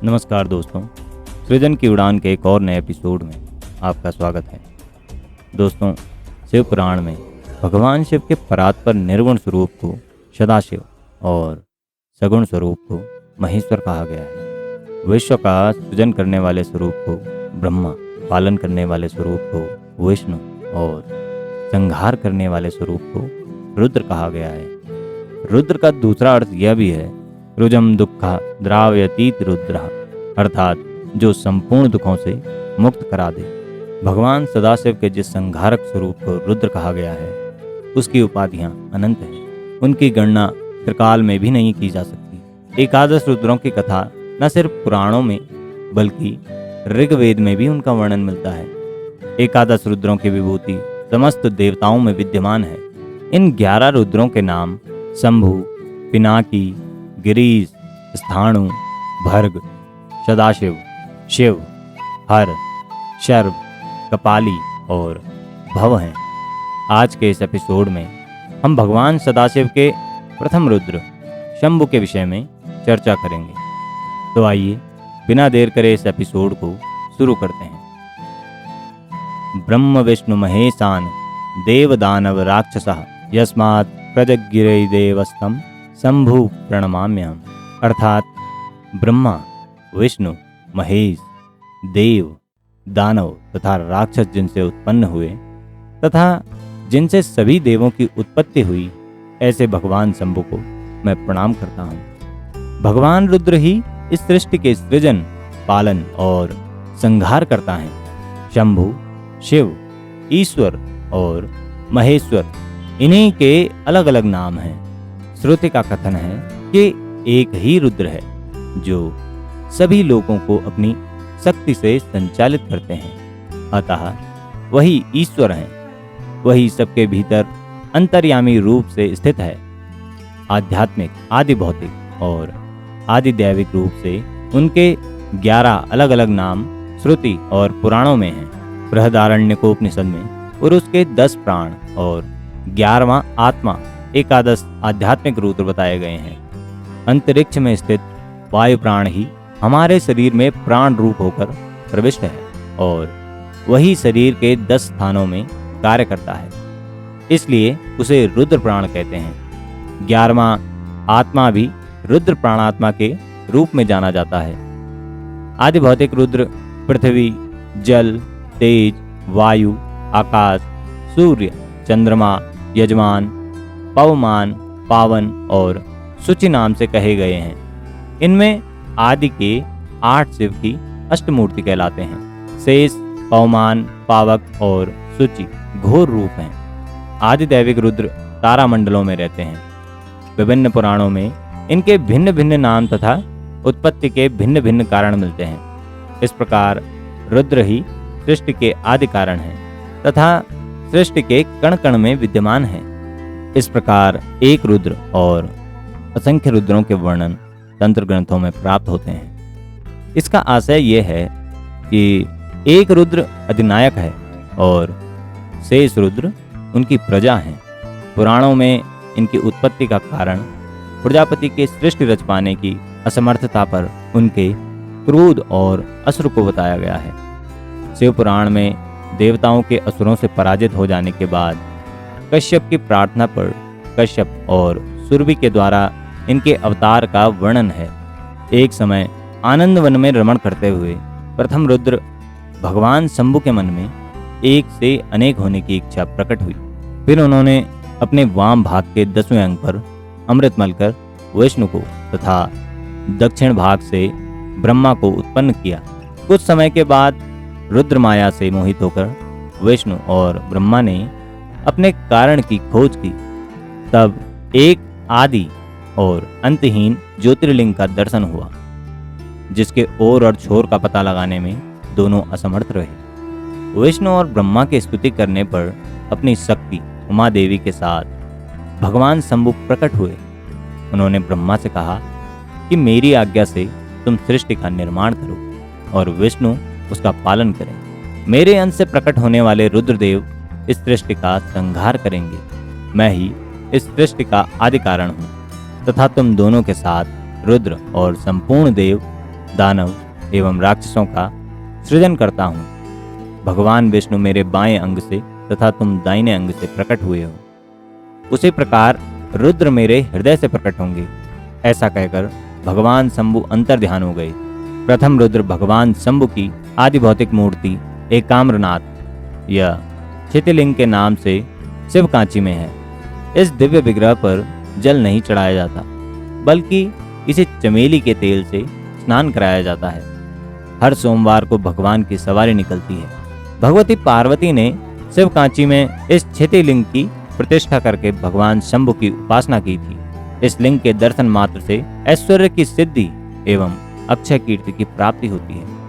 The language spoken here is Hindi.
नमस्कार दोस्तों, सृजन की उड़ान के एक और नए एपिसोड में आपका स्वागत है। दोस्तों, शिव पुराण में भगवान शिव के परात्पर निर्गुण स्वरूप को सदाशिव और सगुण स्वरूप को महेश्वर कहा गया है। विश्व का सृजन करने वाले स्वरूप को ब्रह्मा, पालन करने वाले स्वरूप को विष्णु और संहार करने वाले स्वरूप को रुद्र कहा गया है। रुद्र का दूसरा अर्थ यह भी है, रुजम दुखा द्रावयतीत रुद्र, अर्थात जो संपूर्ण दुखों से मुक्त करा दे। भगवान सदाशिव के जिस संहारक स्वरूप को रुद्र कहा गया है, उसकी उपाधियां अनंत हैं। उनकी गणना त्रिकाल में भी नहीं की जा सकती। एकादश रुद्रों की कथा न सिर्फ पुराणों में बल्कि ऋग्वेद में भी उनका वर्णन मिलता है। एकादश रुद्रों की विभूति समस्त देवताओं में विद्यमान है। इन 11 रुद्रों के नाम शंभु, पिनाकी, गिरीश, स्थाणु, भर्ग, सदाशिव, शिव, हर, शर्व, कपाली और भव हैं। आज के इस एपिसोड में हम भगवान सदाशिव के प्रथम रुद्र शंभु के विषय में चर्चा करेंगे। तो आइए बिना देर करे इस एपिसोड को शुरू करते हैं। ब्रह्म विष्णु महेशान देव दानव राक्षसः यस्मात् प्रजगिरे देवस्तं शंभु प्रणमाम्यहम्। अर्थात ब्रह्मा, विष्णु, महेश, देव, दानव तथा राक्षस जिनसे उत्पन्न हुए तथा जिनसे सभी देवों की उत्पत्ति हुई, ऐसे भगवान शंभु को मैं प्रणाम करता हूँ। भगवान रुद्र ही इस सृष्टि के सृजन, पालन और संहार करता है। शंभु, शिव, ईश्वर और महेश्वर, इन्हीं के अलग अलग नाम हैं। श्रुति का कथन है कि एक ही रुद्र है जो सभी लोगों को अपनी शक्ति से संचालित करते हैं। अतः वही ईश्वर हैं। वही सबके भीतर अंतर्यामी रूप से स्थित है। आध्यात्मिक, आदि भौतिक और आदि दैविक रूप से उनके 11 अलग अलग नाम श्रुति और पुराणों में हैं। बृहदारण्यकोपनिषद में पुरुष के 10 प्राण और 11वां आत्मा, एकादश आध्यात्मिक रुद्र बताए गए हैं। अंतरिक्ष में स्थित वायु प्राण ही हमारे शरीर में प्राण रूप होकर प्रविष्ट है और वही शरीर के 10 स्थानों में कार्य करता है, इसलिए उसे रुद्र प्राण कहते हैं। 11वां आत्मा भी रुद्र प्राणात्मा के रूप में जाना जाता है। आदि भौतिक रुद्र पृथ्वी, जल, तेज, वायु, आकाश, सूर्य, चंद्रमा, यजमान, पवमान, पावन और शुचि नाम से कहे गए हैं। इनमें आदि के 8 शिव की अष्टमूर्ति कहलाते हैं। शेष, पवमान, पावक और शुचि घोर रूप हैं। आदि दैविक रुद्र तारामंडलों में रहते हैं। विभिन्न पुराणों में इनके भिन्न भिन्न नाम तथा उत्पत्ति के भिन्न भिन्न कारण मिलते हैं। इस प्रकार रुद्र ही सृष्टि के आदि कारण हैं तथा सृष्टि के कण कण में विद्यमान हैं। इस प्रकार एक रुद्र और असंख्य रुद्रों के वर्णन तंत्र ग्रंथों में प्राप्त होते हैं। इसका आशय यह है कि एक रुद्र अधिनायक है और शेष रुद्र उनकी प्रजा हैं। पुराणों में इनकी उत्पत्ति का कारण प्रजापति के सृष्टि रच पाने की असमर्थता पर उनके क्रोध और असुर को बताया गया है। शिव पुराण में देवताओं के असुरों से पराजित हो जाने के बाद कश्यप की प्रार्थना पर कश्यप और सुरभि के द्वारा इनके अवतार का वर्णन है। एक समय आनंद वन में रमण करते हुए प्रथम रुद्र भगवान शंभु के मन में एक से अनेक होने की इच्छा प्रकट हुई। फिर उन्होंने अपने वाम भाग के 10वें अंग पर अमृत मलकर विष्णु को तथा दक्षिण भाग से ब्रह्मा को उत्पन्न किया। कुछ समय के बाद रुद्र माया से मोहित होकर विष्णु और ब्रह्मा ने अपने कारण की खोज की। तब एक आदि और अंतहीन ज्योतिर्लिंग का दर्शन हुआ, जिसके ओर और छोर का पता लगाने में दोनों असमर्थ रहे। विष्णु और ब्रह्मा की स्तुति करने पर अपनी शक्ति उमा देवी के साथ भगवान शंभु प्रकट हुए। उन्होंने ब्रह्मा से कहा कि मेरी आज्ञा से तुम सृष्टि का निर्माण करो और विष्णु उसका पालन करें। मेरे अंश से प्रकट होने वाले रुद्रदेव इस सृष्टि का संहार करेंगे। मैं ही इस सृष्टि का आदि कारण हूँ तथा तुम दोनों के साथ रुद्र और संपूर्ण देव, दानव एवं राक्षसों का सृजन करता हूँ। भगवान विष्णु मेरे बाएं अंग से तथा तुम दाहिने अंग से प्रकट हुए हो। उसी प्रकार रुद्र मेरे हृदय से प्रकट होंगे। ऐसा कहकर भगवान शंभु अंतर्ध्यान हो गए। प्रथम रुद्र भगवान शंभु की आदि भौतिक मूर्ति एकाम्रनाथ या क्षितिलिंग के नाम से शिवकांची में है। इस दिव्य विग्रह पर जल नहीं चढ़ाया जाता, बल्कि इसे चमेली के तेल से स्नान कराया जाता है। हर सोमवार को भगवान की सवारी निकलती है। भगवती पार्वती ने शिवकांची में इस क्षितिलिंग की प्रतिष्ठा करके भगवान शंभु की उपासना की थी। इस लिंग के दर्शन मात्र से ऐश्वर्य की सिद्धि एवं अक्षय कीर्ति की प्राप्ति होती है।